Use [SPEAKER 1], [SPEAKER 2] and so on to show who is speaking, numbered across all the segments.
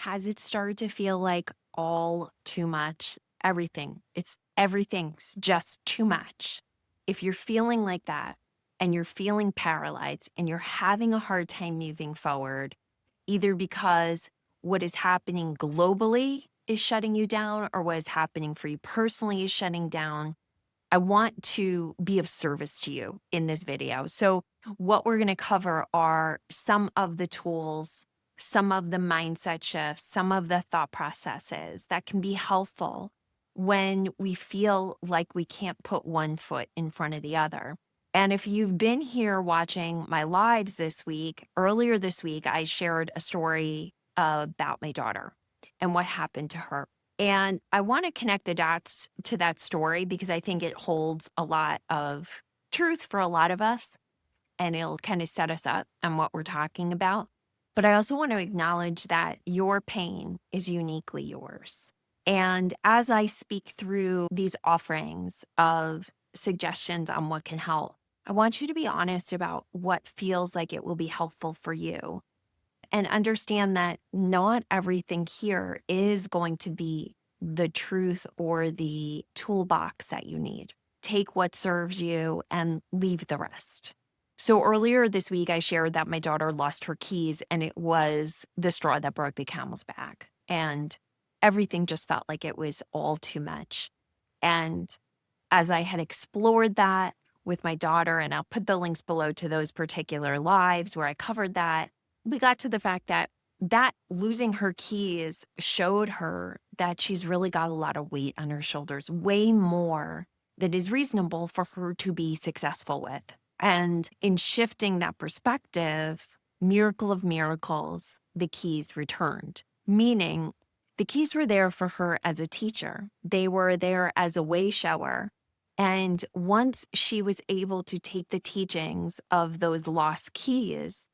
[SPEAKER 1] Has it started to feel like all too much? Everything's just too much. If you're feeling like that and you're feeling paralyzed and you're having a hard time moving forward, either because what is happening globally is shutting you down or what is happening for you personally is shutting down, I want to be of service to you in this video. So, what we're going to cover are some of the tools, some of the mindset shifts, some of the thought processes that can be helpful when we feel like we can't put one foot in front of the other. And if you've been here watching my lives this week, earlier this week, I shared a story about my daughter and what happened to her. And I want to connect the dots to that story because I think it holds a lot of truth for a lot of us and it'll kind of set us up on what we're talking about. But I also want to acknowledge that your pain is uniquely yours. And as I speak through these offerings of suggestions on what can help, I want you to be honest about what feels like it will be helpful for you and understand that not everything here is going to be the truth or the toolbox that you need. Take what serves you and leave the rest. So earlier this week, I shared that my daughter lost her keys and it was the straw that broke the camel's back. And everything just felt like it was all too much. And as I had explored that with my daughter, and I'll put the links below to those particular lives where I covered that, we got to the fact that losing her keys showed her that she's really got a lot of weight on her shoulders, way more than is reasonable for her to be successful with. And in shifting that perspective, miracle of miracles, the keys returned, meaning the keys were there for her as a teacher. They were there as a way shower. And once she was able to take the teachings of those lost keys,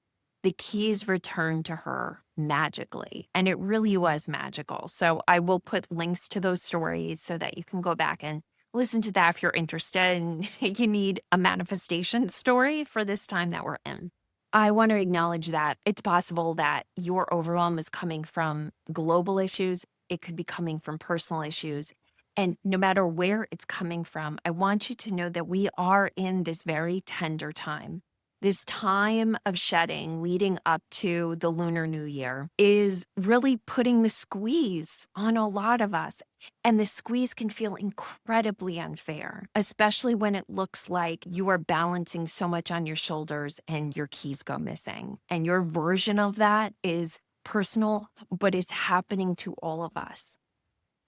[SPEAKER 1] the keys returned to her magically. And it really was magical. So I will put links to those stories so that you can go back and listen to that if you're interested and you need a manifestation story for this time that we're in. I want to acknowledge that it's possible that your overwhelm is coming from global issues. It could be coming from personal issues. And no matter where it's coming from, I want you to know that we are in this very tender time. This time of shedding leading up to the Lunar New Year is really putting the squeeze on a lot of us. And the squeeze can feel incredibly unfair, especially when it looks like you are balancing so much on your shoulders and your keys go missing. And your version of that is personal, but it's happening to all of us.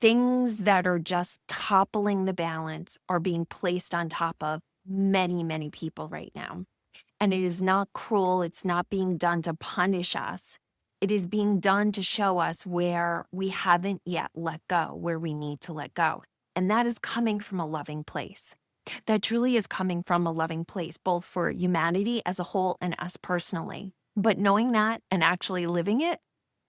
[SPEAKER 1] Things that are just toppling the balance are being placed on top of many, many people right now. And it is not cruel. It's not being done to punish us. It is being done to show us where we haven't yet let go, where we need to let go. And that is coming from a loving place. That truly is coming from a loving place, both for humanity as a whole and us personally. But knowing that and actually living it,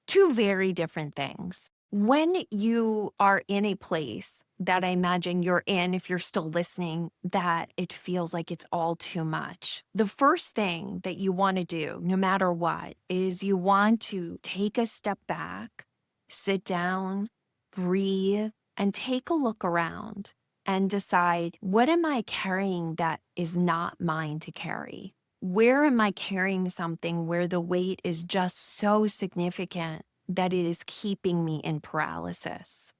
[SPEAKER 1] two very different things. When you are in a place that I imagine you're in, if you're still listening, that it feels like it's all too much, the first thing that you want to do, no matter what, is you want to take a step back, sit down, breathe, and take a look around and decide, what am I carrying that is not mine to carry? Where am I carrying something where the weight is just so significant that it is keeping me in paralysis?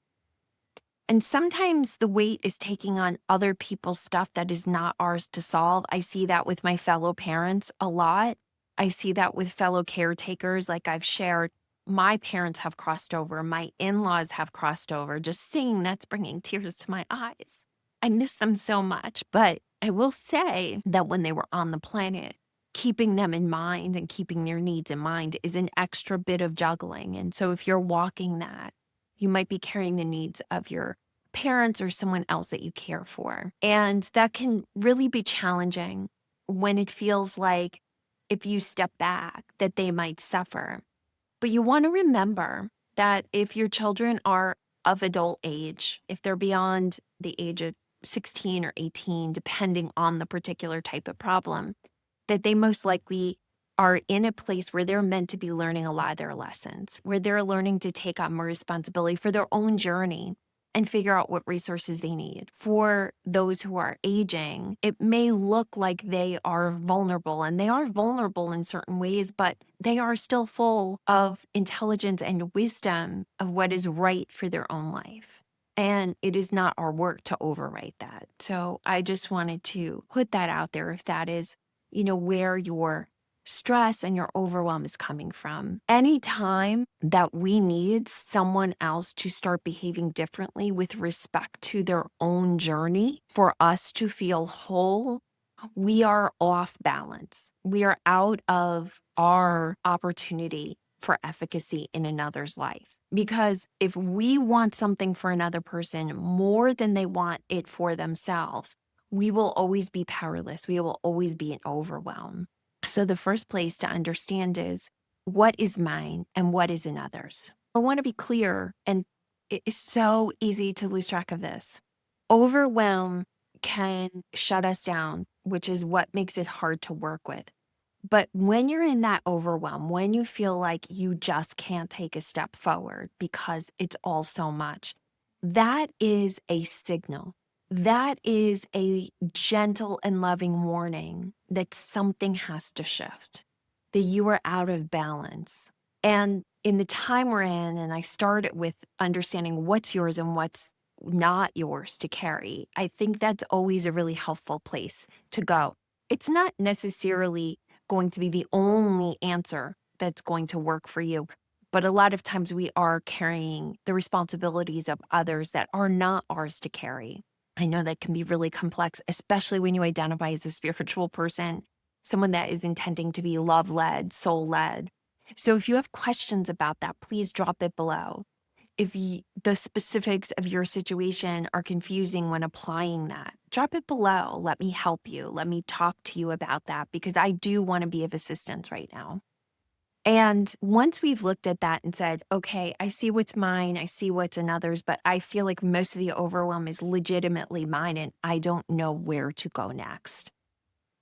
[SPEAKER 1] And sometimes the weight is taking on other people's stuff that is not ours to solve. I see that with my fellow parents a lot. I see that with fellow caretakers, like I've shared. My parents have crossed over. My in-laws have crossed over. Just seeing that's bringing tears to my eyes. I miss them so much, but I will say that when they were on the planet, keeping them in mind and keeping their needs in mind is an extra bit of juggling. And so if you're walking that, you might be carrying the needs of your parents or someone else that you care for. And that can really be challenging when it feels like if you step back, that they might suffer. But you want to remember that if your children are of adult age, if they're beyond the age of 16 or 18, depending on the particular type of problem, that they most likely are in a place where they're meant to be learning a lot of their lessons, where they're learning to take on more responsibility for their own journey and figure out what resources they need. For those who are aging, it may look like they are vulnerable, and they are vulnerable in certain ways, but they are still full of intelligence and wisdom of what is right for their own life. And it is not our work to overwrite that. So I just wanted to put that out there if that is, where your stress and your overwhelm is coming from. Anytime that we need someone else to start behaving differently with respect to their own journey for us to feel whole, we are off balance. We are out of our opportunity for efficacy in another's life. Because if we want something for another person more than they want it for themselves, we will always be powerless. We will always be in overwhelm. So the first place to understand is what is mine and what is another's. I want to be clear, and it is so easy to lose track of this. Overwhelm can shut us down, which is what makes it hard to work with. But when you're in that overwhelm, when you feel like you just can't take a step forward because it's all so much, that is a signal. That is a gentle and loving warning that something has to shift, that you are out of balance. And in the time we're in, and I started with understanding what's yours and what's not yours to carry, I think that's always a really helpful place to go. It's not necessarily going to be the only answer that's going to work for you. But a lot of times we are carrying the responsibilities of others that are not ours to carry. I know that can be really complex, especially when you identify as a spiritual person, someone that is intending to be love-led, soul-led. So if you have questions about that, please drop it below. If the specifics of your situation are confusing when applying that, drop it below. Let me help you. Let me talk to you about that, because I do want to be of assistance right now. And once we've looked at that and said, okay, I see what's mine, I see what's another's, but I feel like most of the overwhelm is legitimately mine and I don't know where to go next.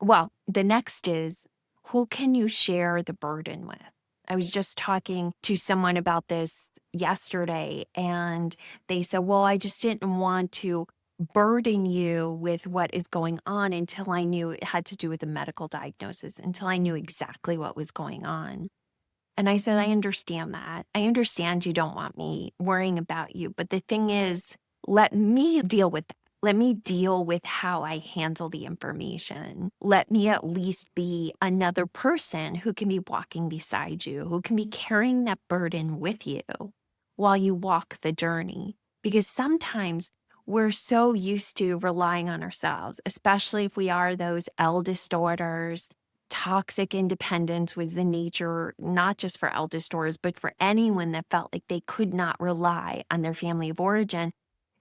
[SPEAKER 1] Well, the next is, who can you share the burden with? I was just talking to someone about this yesterday, and they said, well, I just didn't want to burden you with what is going on until I knew it had to do with a medical diagnosis, until I knew exactly what was going on. And I said, I understand that. I understand you don't want me worrying about you. But the thing is, let me deal with that. Let me deal with how I handle the information. Let me at least be another person who can be walking beside you, who can be carrying that burden with you while you walk the journey. Because sometimes we're so used to relying on ourselves, especially if we are those eldest daughters. Toxic independence was the nature, not just for eldest daughters, but for anyone that felt like they could not rely on their family of origin.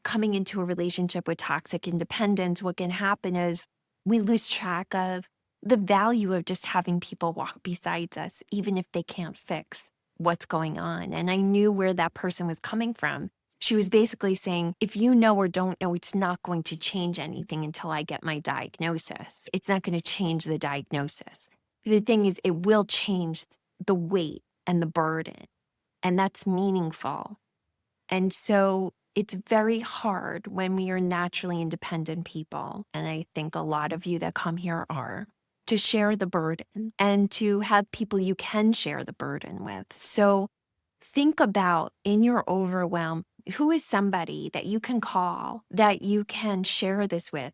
[SPEAKER 1] Coming into a relationship with toxic independence, what can happen is we lose track of the value of just having people walk beside us, even if they can't fix what's going on. And I knew where that person was coming from. She was basically saying, if you know or don't know, it's not going to change anything until I get my diagnosis. It's not going to change the diagnosis. The thing is, it will change the weight and the burden, and that's meaningful. And so it's very hard when we are naturally independent people, and I think a lot of you that come here are, to share the burden and to have people you can share the burden with. So think about, in your overwhelm, who is somebody that you can call, that you can share this with?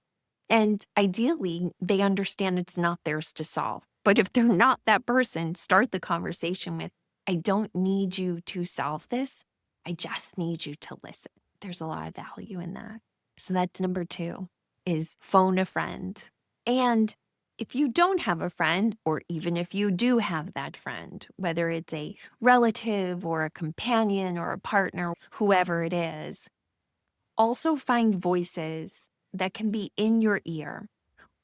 [SPEAKER 1] And ideally, they understand it's not theirs to solve. But if they're not that person, start the conversation with, I don't need you to solve this. I just need you to listen. There's a lot of value in that. So that's number 2, is phone a friend. And if you don't have a friend, or even if you do have that friend, whether it's a relative or a companion or a partner, whoever it is, also find voices that can be in your ear,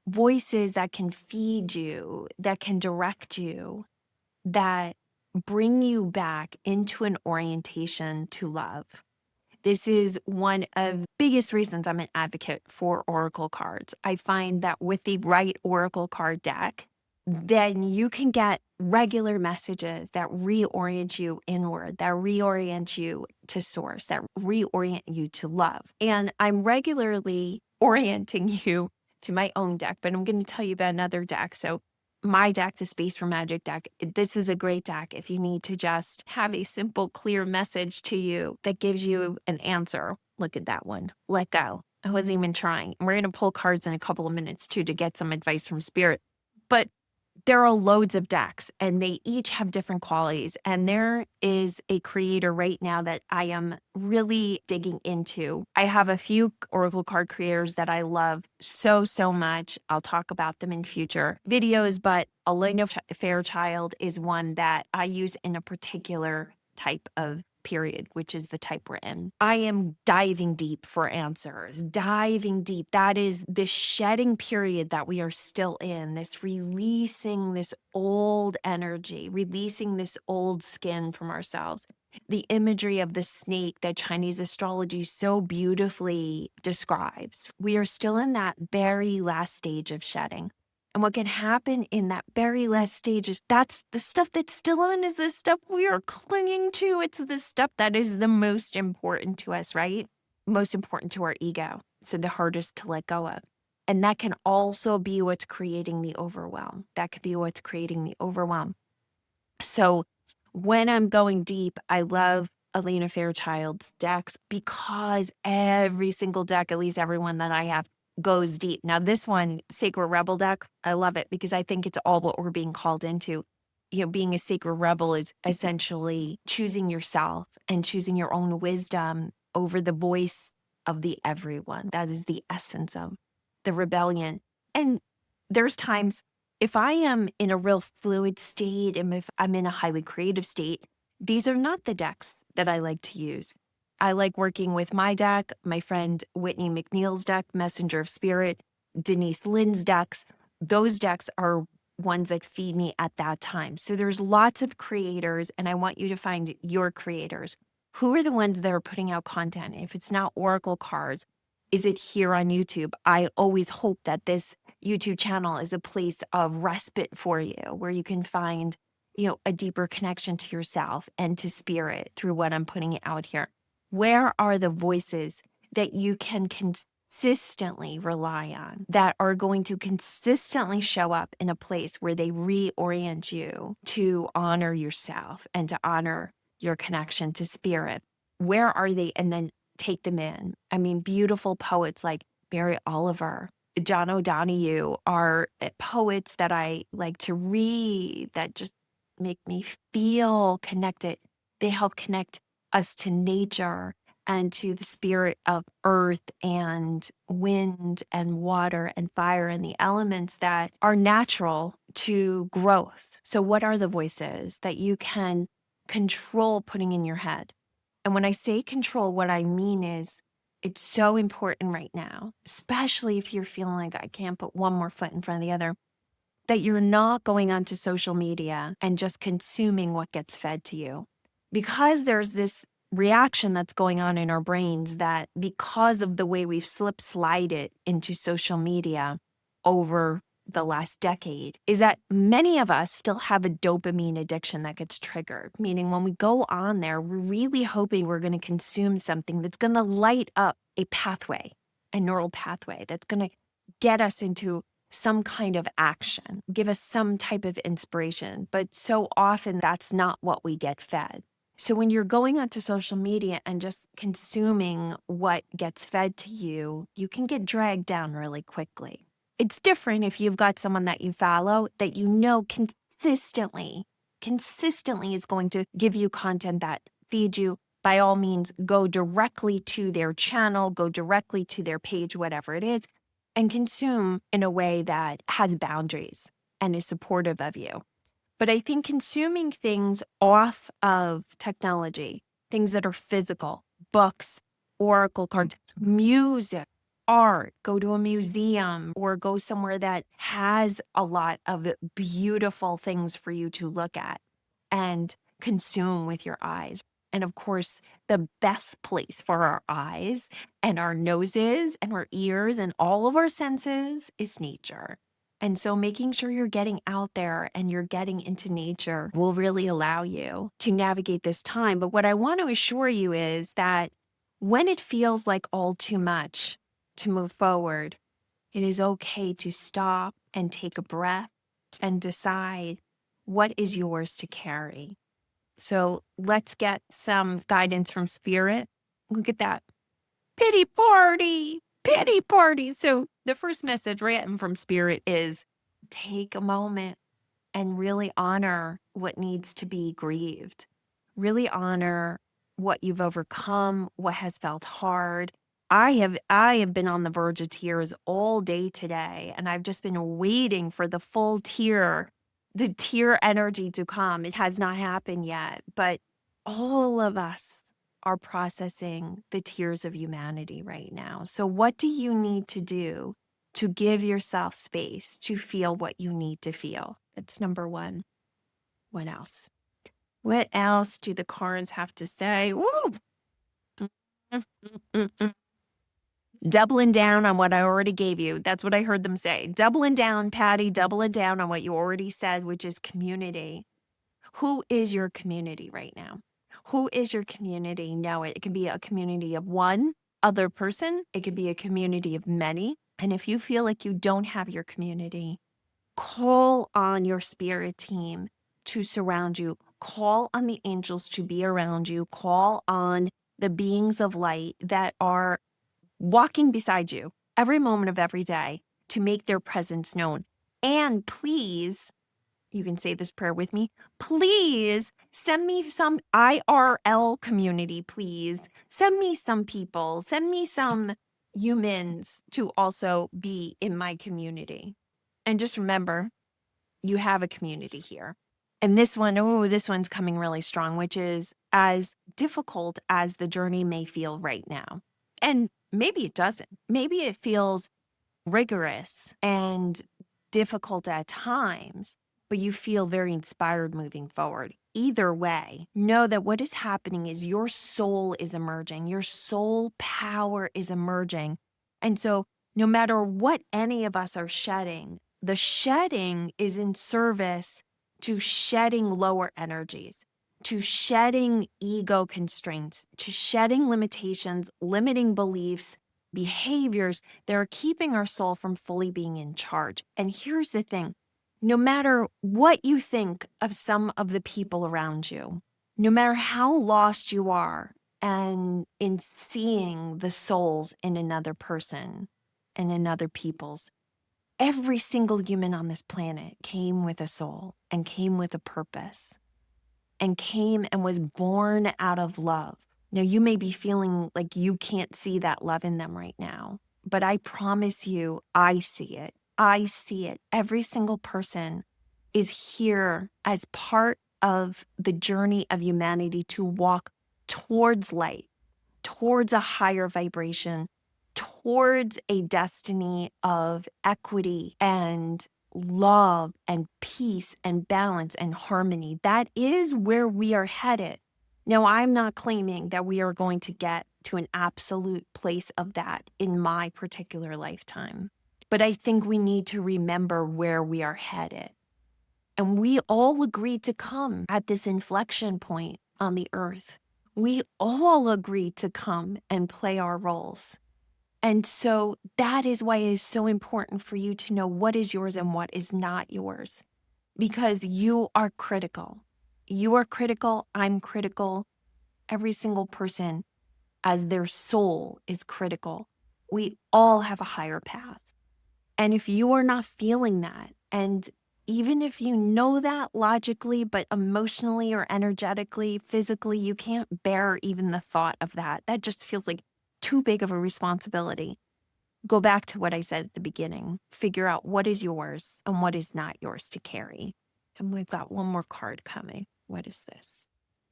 [SPEAKER 1] voices that can feed you, that can direct you, that bring you back into an orientation to love. This is one of the biggest reasons I'm an advocate for oracle cards. I find that with the right oracle card deck, then you can get regular messages that reorient you inward, that reorient you to source, that reorient you to love. And I'm regularly orienting you to my own deck, but I'm going to tell you about another deck. So my deck, the Space for Magic deck, this is a great deck if you need to just have a simple, clear message to you that gives you an answer. Look at that one. Let go. I wasn't even trying. And we're going to pull cards in a couple of minutes too to get some advice from Spirit. But there are loads of decks and they each have different qualities. And there is a creator right now that I am really digging into. I have a few Oracle card creators that I love so, so much. I'll talk about them in future videos, but Alana Fairchild is one that I use in a particular type of period, which is the type we're in. I am diving deep for answers, diving deep. That is the shedding period that we are still in, this releasing this old energy, releasing this old skin from ourselves. The imagery of the snake that Chinese astrology so beautifully describes. We are still in that very last stage of shedding. And what can happen in that very last stage is that's the stuff that's still on is the stuff we are clinging to. It's the stuff that is the most important to us, right? Most important to our ego. So the hardest to let go of. And that can also be what's creating the overwhelm. That could be what's creating the overwhelm. So when I'm going deep, I love Alana Fairchild's decks because every single deck, at least everyone that I have, goes deep. Now, this one, Sacred Rebel deck, I love it because I think it's all what we're being called into. You know, being a sacred rebel is essentially choosing yourself and choosing your own wisdom over the voice of the everyone. That is the essence of the rebellion. And there's times if I am in a real fluid state and if I'm in a highly creative state, these are not the decks that I like to use. I like working with my deck, my friend Whitney McNeil's deck, Messenger of Spirit, Denise Lynn's decks. Those decks are ones that feed me at that time. So there's lots of creators, and I want you to find your creators. Who are the ones that are putting out content? If it's not Oracle cards, is it here on YouTube? I always hope that this YouTube channel is a place of respite for you, where you can find, a deeper connection to yourself and to spirit through what I'm putting out here. Where are the voices that you can consistently rely on that are going to consistently show up in a place where they reorient you to honor yourself and to honor your connection to spirit? Where are they? And then take them in. I mean, beautiful poets like Mary Oliver, John O'Donohue are poets that I like to read that just make me feel connected. They help connect us to nature and to the spirit of earth and wind and water and fire and the elements that are natural to growth. So what are the voices that you can control putting in your head? And when I say control, what I mean is it's so important right now, especially if you're feeling like I can't put one more foot in front of the other, that you're not going onto social media and just consuming what gets fed to you. Because there's this reaction that's going on in our brains that because of the way we've slided into social media over the last decade, is that many of us still have a dopamine addiction that gets triggered. Meaning when we go on there, we're really hoping we're going to consume something that's going to light up a pathway, a neural pathway that's going to get us into some kind of action, give us some type of inspiration. But so often that's not what we get fed. So when you're going onto social media and just consuming what gets fed to you, you can get dragged down really quickly. It's different if you've got someone that you follow that you know consistently is going to give you content that feeds you. By all means, go directly to their channel, go directly to their page, whatever it is, and consume in a way that has boundaries and is supportive of you. But I think consuming things off of technology, things that are physical, books, oracle cards, music, art, go to a museum or go somewhere that has a lot of beautiful things for you to look at and consume with your eyes. And of course, the best place for our eyes and our noses and our ears and all of our senses is nature. And so making sure you're getting out there and you're getting into nature will really allow you to navigate this time. But what I want to assure you is that when it feels like all too much to move forward, it is okay to stop and take a breath and decide what is yours to carry. So let's get some guidance from spirit. Look at that. Pity party, pity party. So the first message written from spirit is take a moment and really honor what needs to be grieved. Really honor what you've overcome, what has felt hard. I have been on the verge of tears all day today, and I've just been waiting for the tear energy to come. It has not happened yet, but all of us are processing the tears of humanity right now. So what do you need to do to give yourself space to feel what you need to feel? That's number one. What else? What else do the cards have to say? Woo! Doubling down on what I already gave you. That's what I heard them say. Doubling down, Patty, doubling down on what you already said, which is community. Who is your community right now? Who is your community? No, it could be a community of one other person. It could be a community of many. And if you feel like you don't have your community, call on your spirit team to surround you. Call on the angels to be around you. Call on the beings of light that are walking beside you every moment of every day to make their presence known. And please, you can say this prayer with me. Please send me some IRL community, please. Send me some people. Send me some humans to also be in my community. And just remember, you have a community here. And this one's coming really strong, which is as difficult as the journey may feel right now. And maybe it doesn't. Maybe it feels rigorous and difficult at times, but you feel very inspired moving forward. Either way, know that what is happening is your soul is emerging. Your soul power is emerging. And so no matter what any of us are shedding, the shedding is in service to shedding lower energies, to shedding ego constraints, to shedding limitations, limiting beliefs, behaviors that are keeping our soul from fully being in charge. And here's the thing, no matter what you think of some of the people around you, no matter how lost you are and in seeing the souls in another person and in other people's, every single human on this planet came with a soul and came with a purpose and came and was born out of love. Now, you may be feeling like you can't see that love in them right now, but I promise you, I see it. I see it. Every single person is here as part of the journey of humanity to walk towards light, towards a higher vibration, towards a destiny of equity and love and peace and balance and harmony. That is where we are headed. Now, I'm not claiming that we are going to get to an absolute place of that in my particular lifetime, but I think we need to remember where we are headed. And we all agreed to come at this inflection point on the earth. We all agreed to come and play our roles. And so that is why it is so important for you to know what is yours and what is not yours, because you are critical. You are critical. I'm critical. Every single person as their soul is critical. We all have a higher path. And if you are not feeling that, and even if you know that logically, but emotionally or energetically, physically, you can't bear even the thought of that. That just feels like too big of a responsibility. Go back to what I said at the beginning. Figure out what is yours and what is not yours to carry. And we've got one more card coming. What is this?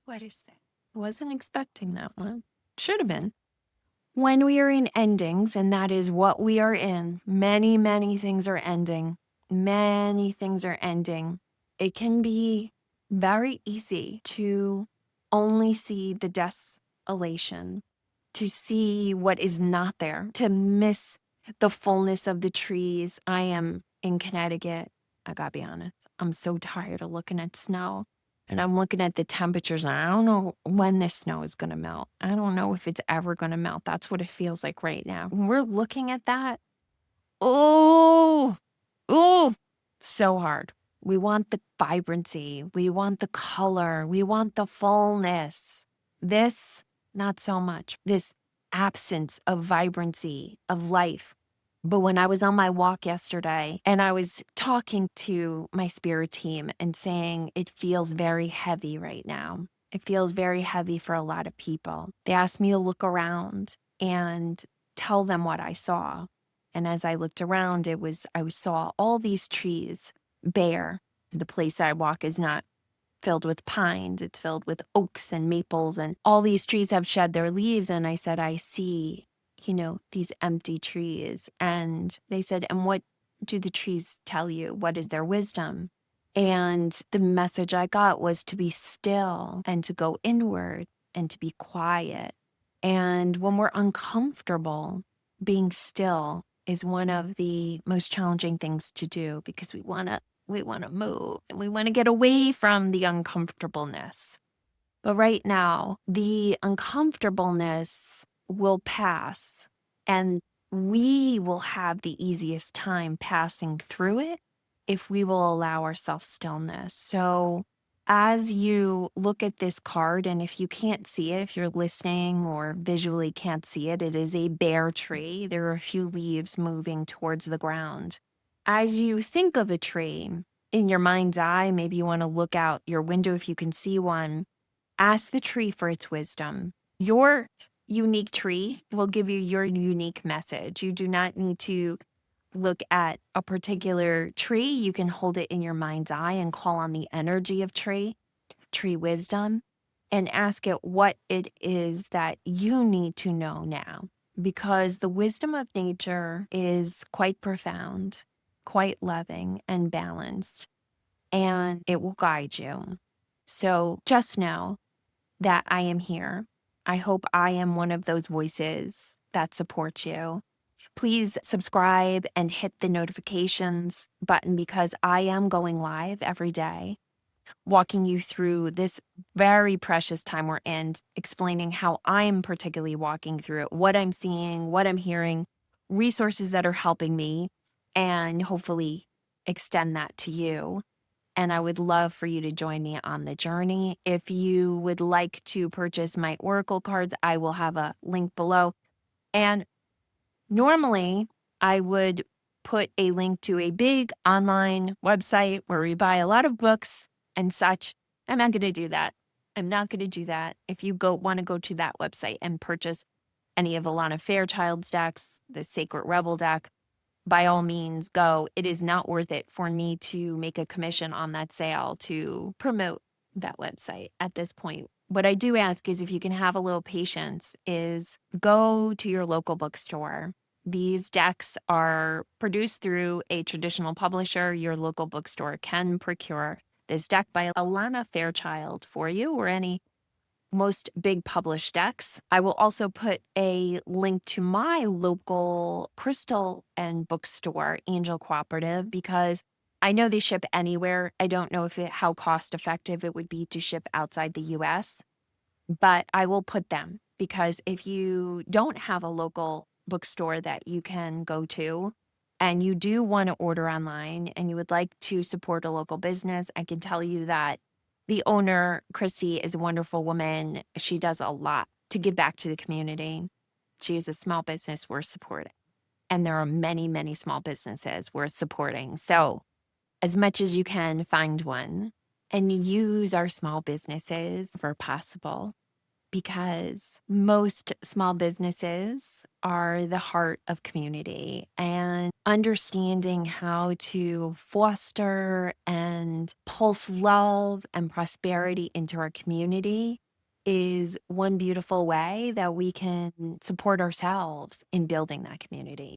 [SPEAKER 1] What is this? Wasn't expecting that one. Should have been. When we are in endings, and that is what we are in, many, many things are ending. Many things are ending. It can be very easy to only see the desolation, to see what is not there, to miss the fullness of the trees. I am in Connecticut, I gotta be honest, I'm so tired of looking at snow. And I'm looking at the temperatures, and I don't know when this snow is gonna melt. I don't know if it's ever gonna melt. That's what it feels like right now. When we're looking at that, oh, oh, so hard. We want the vibrancy. We want the color. We want the fullness. This, not so much. This absence of vibrancy, of life. But when I was on my walk yesterday and I was talking to my spirit team and saying it feels very heavy right now. It feels very heavy for a lot of people. They asked me to look around and tell them what I saw. And as I looked around, I saw all these trees bare. The place I walk is not filled with pines, it's filled with oaks and maples, and all these trees have shed their leaves. And I said, I see, these empty trees. And they said, and what do the trees tell you? What is their wisdom? And the message I got was to be still and to go inward and to be quiet. And when we're uncomfortable, being still is one of the most challenging things to do because we want to move and we want to get away from the uncomfortableness. But right now, the uncomfortableness will pass and we will have the easiest time passing through it if we will allow ourselves stillness. So as you look at this card, and if you can't see it, if you're listening or visually can't see it, it is a bare tree. There are a few leaves moving towards the ground. As you think of a tree in your mind's eye, maybe you want to look out your window if you can see one. Ask the tree for its wisdom. Your unique tree will give you your unique message. You do not need to look at a particular tree. You can hold it in your mind's eye and call on the energy of tree wisdom, and ask it what it is that you need to know now. Because the wisdom of nature is quite profound, quite loving and balanced, and it will guide you. So just know that I am here. I hope I am one of those voices that supports you. Please subscribe and hit the notifications button because I am going live every day, walking you through this very precious time we're in, explaining how I'm particularly walking through it, what I'm seeing, what I'm hearing, resources that are helping me, and hopefully extend that to you. And I would love for you to join me on the journey. If you would like to purchase my Oracle cards, I will have a link below. And normally, I would put a link to a big online website where we buy a lot of books and such. I'm not going to do that. I'm not going to do that. If you want to go to that website and purchase any of Alana Fairchild's decks, the Sacred Rebel deck, by all means go. It is not worth it for me to make a commission on that sale to promote that website at this point. What I do ask is if you can have a little patience, is go to your local bookstore. These decks are produced through a traditional publisher. Your local bookstore can procure this deck by Alana Fairchild for you, or any most big published decks. I will also put a link to my local crystal and bookstore, Angel Cooperative, because I know they ship anywhere. I don't know how cost effective it would be to ship outside the US, but I will put them because if you don't have a local bookstore that you can go to and you do want to order online and you would like to support a local business, I can tell you that the owner, Christy, is a wonderful woman. She does a lot to give back to the community. She is a small business we're supporting. And there are many, many small businesses we're supporting. So as much as you can, find one and use our small businesses where possible, because most small businesses are the heart of community, and understanding how to foster and pulse love and prosperity into our community is one beautiful way that we can support ourselves in building that community.